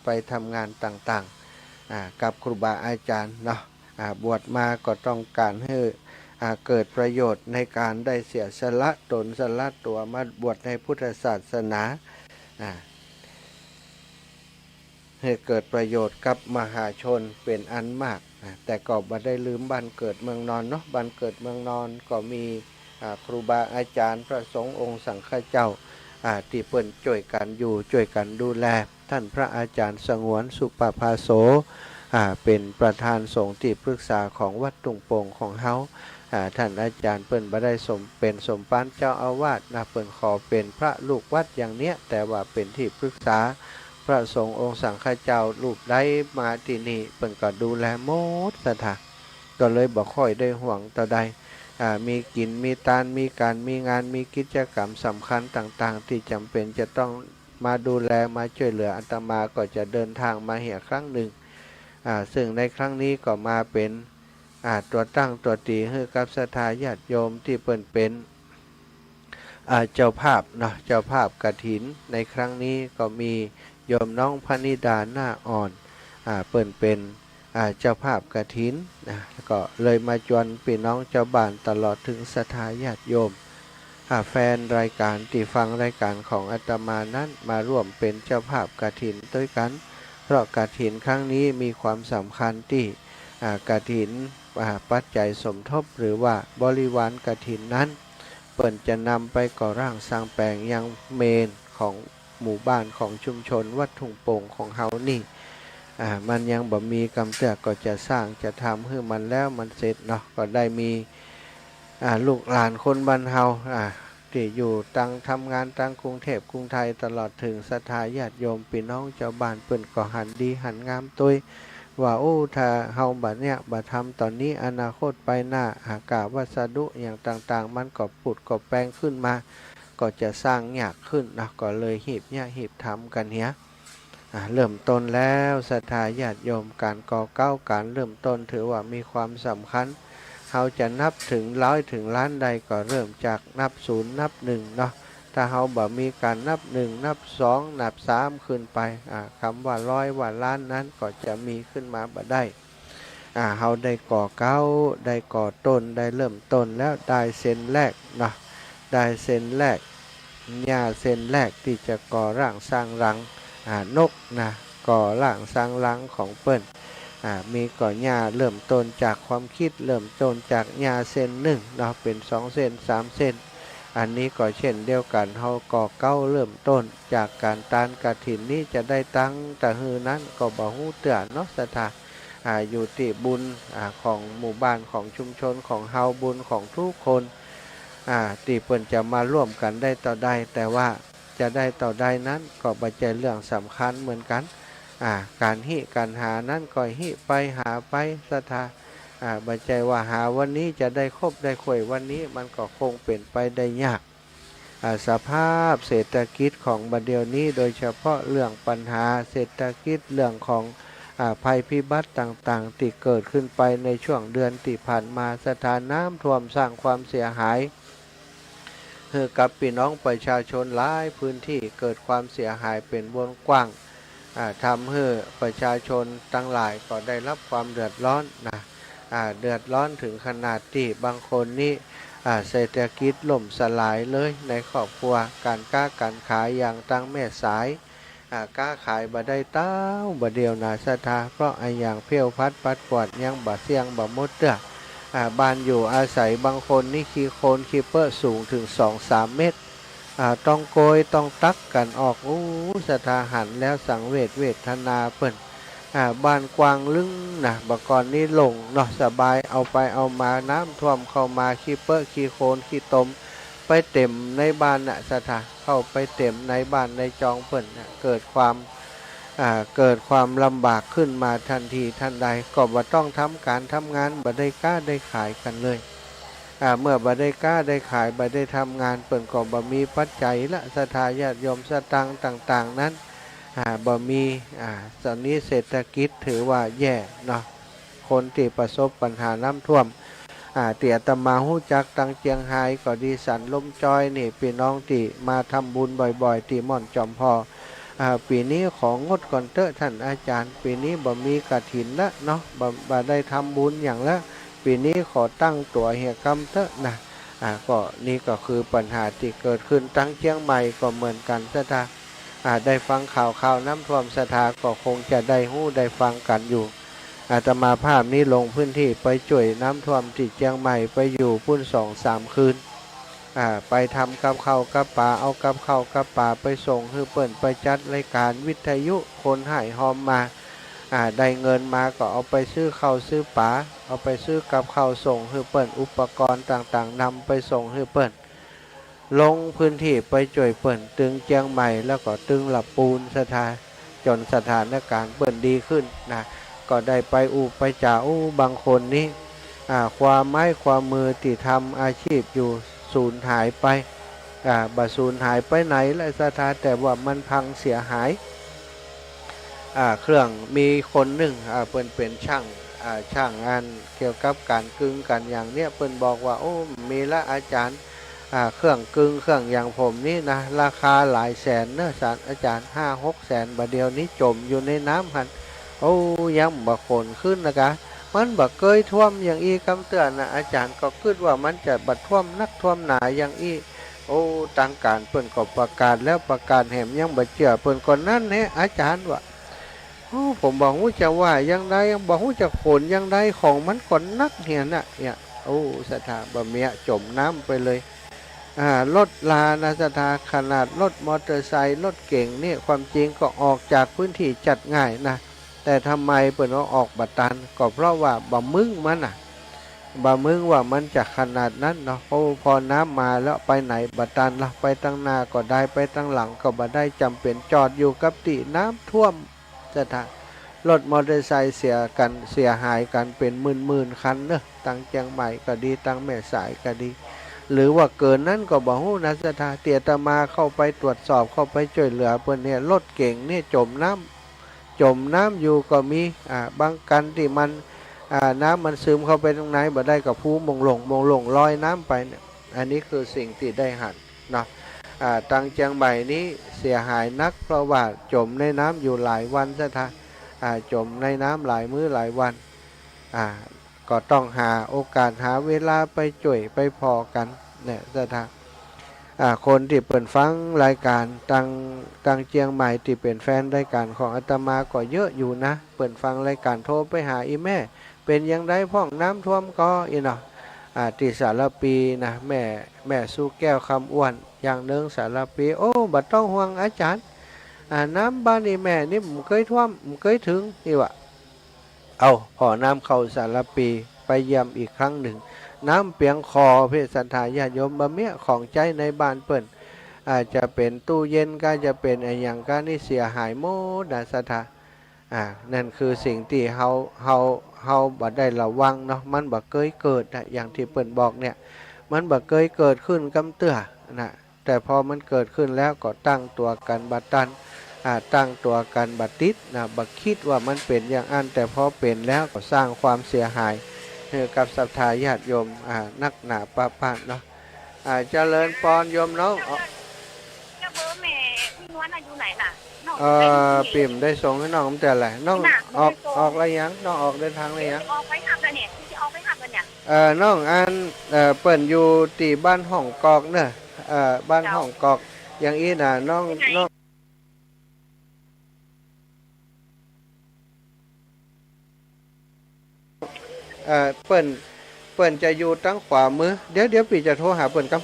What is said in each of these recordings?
ไปทำงานต่างๆกับครูบาอาจารย์เนาะบวชมาก็ต้องการให้เกิดประโยชน์ในการได้เสียสละตนสละตัวมาบวชในพุทธศาสนาให้เกิดประโยชน์กับมหาชนเป็นอันมากแต่ก็บ่ได้ลืมบ้านเกิดเมืองนอนเนาะบ้านเกิดเมืองนอนก็มีครูบาอาจารย์พระสงฆ์องค์สังฆเจ้าที่เพิ่นช่วยกันอยู่ช่วยกันดูแลท่านพระอาจารย์สงวนสุปภาโสเป็นประธานสงฆ์ที่ปรึกษาของวัดตุงโป่งของเฮาท่านอาจารย์เปิ้นบ่ได้เป็นสมภารเจ้าอาวาสเปิ้นขอเป็นพระลูกวัดอย่างเนี้ยแต่ว่าเป็นที่ปรึกษาพระสงฆ์องค์สังฆเจ้ารูปใดมาที่นี่เปิ้นก็ดูแลหมดซะท่าก็เลยบ่ค่อยได้ห่วงต่อใดมีกินมีทานมีการมีงานมีกิจกรรมสำคัญต่างๆที่จำเป็นจะต้องมาดูแลมาช่วยเหลืออาตมาก็จะเดินทางมาเหี่ยครั้งหนึ่งซึ่งในครั้งนี้ก็มาเป็นตัวตั้งตัวตีให้กับศรัทธาญาติโยมที่เป็นเจ้าภาพเนาะเจ้าภาพกฐินในครั้งนี้ก็มีโยมน้องพนิดาหน้าอ่อนเป็นเจ้าภาพกฐินก็เลยมาจวนพี่น้องเจ้าบ้านตลอดถึงศรัทธาญาติโยมแฟนรายการที่ฟังรายการของอาตมานั้นมาร่วมเป็นเจ้าภาพกฐินด้วยกันเพราะกฐินครั้งนี้มีความสำคัญที่กฐินปัจจัยสมทบหรือว่าบริวารกฐินนั้นเปิ่นจะนำไปก่อร่างสร้างแปลงยังเมนของหมู่บ้านของชุมชนวัดทุ่งโป่งของเฮานี่มันยังบ่มีกำเตือก็จะสร้างจะทำให้มันแล้วมันเสร็จเนาะก็ได้มีลูกหลานคนบ้านเฮาที่อยู่ตั้งทำงานตั้งกรุงเทพกรุงไทยตลอดถึงศรัทธาญาติโยมพี่น้องเจ้าบ้านเปิ้นก็หันดีหันงามตุ้ยว่าโอ้ถ้าเฮาบัดเนี้ยบัดทำตอนนี้อนาคตไปหน้าอากาศวัสดุอย่างต่างๆมันก็ผุดก็แปลงขึ้นมาก็จะสร้างยากขึ้นนะก็เลยหีบเนี่ยหีบทำกันเนี้ยเริ่มต้นแล้วศรัทธาญาติโยมการก่อเก้าการเริ่มต้นถือว่ามีความสำคัญเขาจะนับถึงร้อยถึงล้านใดก็เริ่มจากนับศูนย์นับหนึ่งเนาะถ้าเขาบ่มีการนับหนึ่งนับสองนับสามขึ้นไปคำว่าร้อยว่าล้านนั้นก็จะมีขึ้นมาบ่ได้เขาได้ก่อเก้าได้ก่อต้นได้เริ่มต้นแล้วได้เส้นแรกเนาะได้เส้นแรกหญ้าเส้นแรกที่จะก่อร่างสร้างรังนกนะก่อร่างสร้างรังของเปิ้นมีก่อหญ้าเริ่มต้นจากความคิดเริ่มต้นจากหญ้าเส้นหนึ่งเนาะเป็น2 เส้น 3 เส้นอันนี้ก็เช่นเดียวกันเฮาก่อเก้าเริ่มต้นจากการตานกฐินนี้จะได้ตั้งแต่ฮือนั้นก็บ่ฮู้เตื้อเนาะศรัทธาอยู่ที่บุญของหมู่บ้านของชุมชนของเฮาบุญของทุกคนที่เพิ่นจะมาร่วมกันได้ต่อได้แต่ว่าจะได้ต่อได้นั้นก็บ่ใช่เรื่องสำคัญเหมือนกันการหิการหานั้นก็หิไปหาไปศรัทธาบ่ใช่ว่าหาวันนี้จะได้ครบได้ค่อยวันนี้มันก็คงเป็นไปได้ยากสภาพเศรษฐกิจของบัดเดี๋ยวนี้โดยเฉพาะเรื่องปัญหาเศรษฐกิจเรื่องของภัยพิบัติต่างๆที่เกิดขึ้นไปในช่วงเดือนที่ผ่านมาสถานน้ำท่วมสร้างความเสียหายให้กับพี่น้องประชาชนหลายพื้นที่เกิดความเสียหายเป็นวงกว้างทำให้ประชาชนทั้งหลายก็ได้รับความเดือดร้อนเดือดร้อนถึงขนาดที่บางคนนี่เศรษฐกิจล่มสลายเลยในครอบครัวการค้าการขายอย่างตั้งแม่สายค้าขายบ่ได้เต้าบ่เดียวนาศรัทธาเพราะอย่างเพี้ยวพัดปัดปวดยังบ่เสี่ยงบ่มดเตื้อบ้านอยู่อาศัยบางคนนี่ขี้โคลนขี้เปื้อสูงถึง 2-3 เมตรต้องโกยต้องตักกันออกศรัทธาหันแล้วสังเวทนาเปิ้นบ้านกวางลึงนะบักกอนนี้ลงเนาะสบายเอาไปเอามาน้ำท่วมเข้ามาขี้เปื้อขี้โคลนขี้ตมไปเต็มในบ้านน่ะศรัทธาเข้าไปเต็มในบ้านในจองเปิ้นเกิดความลำบากขึ้นมาทันทีทันใดก็บ่ต้องทำการทำงานบ่ได้กล้าได้ขายกันเลยเมื่อบ่ได้กล้าได้ขายบ่ได้ทำงานเปิ้นก็บ่มีปัจจัยละศรัทธาญาติโยมสตังค์ต่างๆนั้นบ่มีตอนนี้เศรษฐกิจถือว่าแย่เนาะคนที่ประสบปัญหาน้ำท่วมที่อาตมาฮู้จักตั้งเจียงไฮ้ก็ดีสันลมจอยนี่พี่น้องที่มาทำบุญบ่อยๆที่ม่อนจอมพอ ปีนี้ของงดก่อนเตอะท่านอาจารย์ปีนี้บ่มีกฐินละเนาะบ่ได้ทำบุญอย่างละปีนี้ขอตั้งตัวเหียกรรมเตอะนะก็นี่ก็คือปัญหาที่เกิดขึ้นตั้งเชียงใหม่ก็เหมือนกันสถาได้ฟังข่าวน้ำท่วมสถาก็คงจะได้หู้ได้ฟังกันอยู่อาตมาภาพนี้ลงพื้นที่ไปช่วยน้ำท่วมที่เชียงใหม่ไปอยู่พุ่น2-3 คืนไปทำกับข้าวกับปลาเอากับข้าวกับปลาไปส่งคือเปิ่นไปจัดรายการวิทยุคนหายหอมมาได้เงินมาก็เอาไปซื้อข้าวซื้อปลาเอาไปซื้อกับข้าวส่งคือเปิ่นอุปกรณ์ต่างๆนำไปส่งคือเปิ่นลงพื้นที่ไปช่วยเปิ่นตึงเชียงใหม่แล้วก็ตึงหลับปูนจนสถานการณ์เปิ่นดีขึ้นนะก็ได้ไปไปจ่าบางคนนี้ความไม้ความมือที่ทำอาชีพอยู่สูญหายไปบัดสูญหายไปไหนและสถานแต่ว่ามันพังเสียหายเครื่องมีคนหนึ่งเปิ้นเป็นช่างงานเกี่ยวกับการกึ่งกันอย่างเนี้ยเปิ้นบอกว่าโอ้มีละอาจารย์เครื่องกึ่งเครื่องอย่างผมนี่นะราคาหลายแสนเนอะอาจารย์5-6 แสนบาทเดียวนี้จมอยู่ในน้ำหันโอ้ยังบ่ขนขึ้นนะคะมันบ่เคยท่วมอย่างอีคำเตือนนะอาจารย์ก็คิดว่ามันจะบัดท่วมนักท่วมหนาอย่างอีโอ้ต่างการเปิ้นก็ประกาศแล้วประกาศแหมยังบ่เชื่อเปิ้นก่อนนั้นเนี่ยอาจารย์ว่าผมบอกว่าจะว่ายังไดยังบอกว่าจะขนยังไดของมันก่อนนักเหียน่ะเนี่ยโอ้สถาบะเมียจมน้ำไปเลยรถลานาสถาขนาดรถมอเตอร์ไซค์รถเก่งนี่ความจริงก็ออกจากพื้นที่จัดง่ายนะแต่ทำไมเปิดว่าออกบัตันก็เพราะว่าบะมึงมันบะมึงว่ามันจะขนาดนั้นเนาะพอน้ำมาแล้วไปไหนบัตันละไปตั้งหน้าก็ได้ไปตั้งหลังก็บ่ได้จำเป็นจอดอยู่กับที่น้ำท่วมจะทารถมอเตอร์ไซค์เสียหายกันเป็นหมื่นคันเนอะตั้งเชียงใหม่ก็ดีตั้งแม่สายก็ดีหรือว่าเกินนั้นก็บอกฮู้นะสถาเตียตมาเข้าไปตรวจสอบเข้าไปช่วยเหลือเพื่อนเนี่ยรถเก่งเนี่ยจมน้ำอยู่ก็มีบางกันที่มันน้ำมันซึมเข้าไปตรงไหนบ่ได้กับผู้มงลงลอยน้ำไปเนี่ยอันนี้คือสิ่งที่ได้หันเนาะตังเชียงใหม่นี้เสียหายนักเพราะว่าจมในน้ำอยู่หลายวันซะท่าจมในน้ำหลายมื้อหลายวันก็ต้องหาโอกาสหาเวลาไปจ่วยไปพอกันเนี่ยซะท่าคนที่เปิดฟังรายการตังเชียงใหม่ที่เป็นแฟนรายการของอาตมาก็เยอะอยู่นะเปิดฟังรายการโทรไปหาอีแม่เป็นยังไงพ่องน้ำท่วมก็อีเนาะที่สารปีนะแม่สู้แก้วคำอ้วนอย่างเนื่องสารปีโอ้บัดต้องห่วงอาจารย์น้ำบ้านอีแม่นี่ผมเคยท่วมผมเคยถึงนี่วะเอาพอน้ำเข้าสารปีไปเยี่ยมอีกครั้งหนึ่งน้ำเปียงคอเพศสันทายาโยมบะเมียของใจในบ้านเปิ่นอาจจะเป็นตู้เย็นก็จะเป็นอย่างก็นี่เสียหายโมดนะสถานั่นคือสิ่งที่เฮาบ่ได้ระวังเนาะมันบ่เคยเกิดนะอย่างที่เปิ่นบอกเนี่ยมันบ่เคยเกิดขึ้นกำเตื้อนะแต่พอมันเกิดขึ้นแล้วก็ตั้งตัวกันบัดตันตั้งตัวกันบัดติดนะบัดคิดว่ามันเป็นอย่างอันแต่พอเป็นแล้วก็สร้างความเสียหายกับศรัทธาญาติโยมนักหนาป้าเนาะเจริญปอนโยมเนาะเบอร์แม่พี่นวลอยู่ไหนน่ะปิ่มได้ส่งให้น้องแต่อะไรน้องออกอะไรยังน้องออกเดินทางอะไรยังออกไปขับกันเนี่ยที่ออกไปขับกันเนี่ยน้องอันเปิ่นอยู่ตีบ้านห้องกอกเนอะบ้านห้องกอกอย่างอี้น่ะน้องเปิ่นจะอยู่ตั้งขวามือเดี๋ยวปีจะโทรหาเปิ่นครับ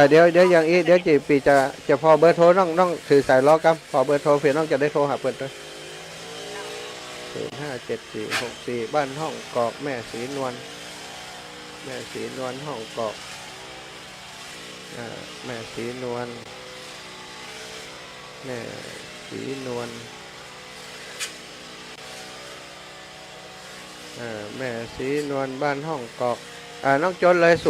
เดี๋ยวอย่างอี้เดี๋ยวจีปีจะพอเบอร์โทรน้องถือสายล้อครับพอเบอร์โทรเพื่อน้องจะได้โทรหาเปิ่นด้วย057464บ้านห้องกอกแม่สีนวลห้องกอกแม่สีนวลแม่สีนวลแม่สีนวลบ้านห้องกอกน้องจดเลย095 095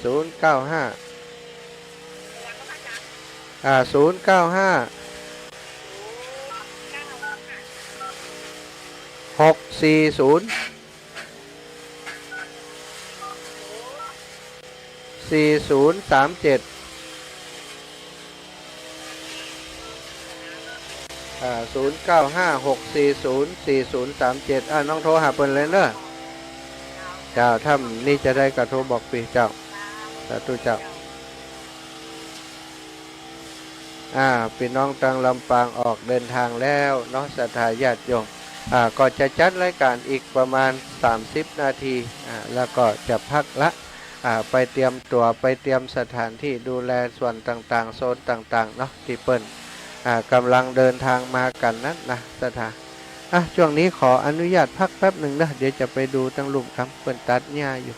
640 4037 0956404037น้องโทรหาเปิ้นเลยเนอะเจ้าถ้านี่จะได้กระโทรบอกปีเจ้าสาธุเจ้าพี่น้องทางลำปางออกเดินทางแล้วเนาะศรัทธาญาติโยมก็จะจัดรายการอีกประมาณ30นาทีแล้วก็จะพักละไปเตรียมตัวไปเตรียมสถานที่ดูแลส่วนต่างๆโซนต่างๆเนาะที่เปิ้นกำลังเดินทางมากันนั้นนะศรัทธาช่วงนี้ขออนุญาตพักแป๊บหนึ่งนะเดี๋ยวจะไปดูตั้งหลุมครับเปิ้นตัดหญ้าอยู่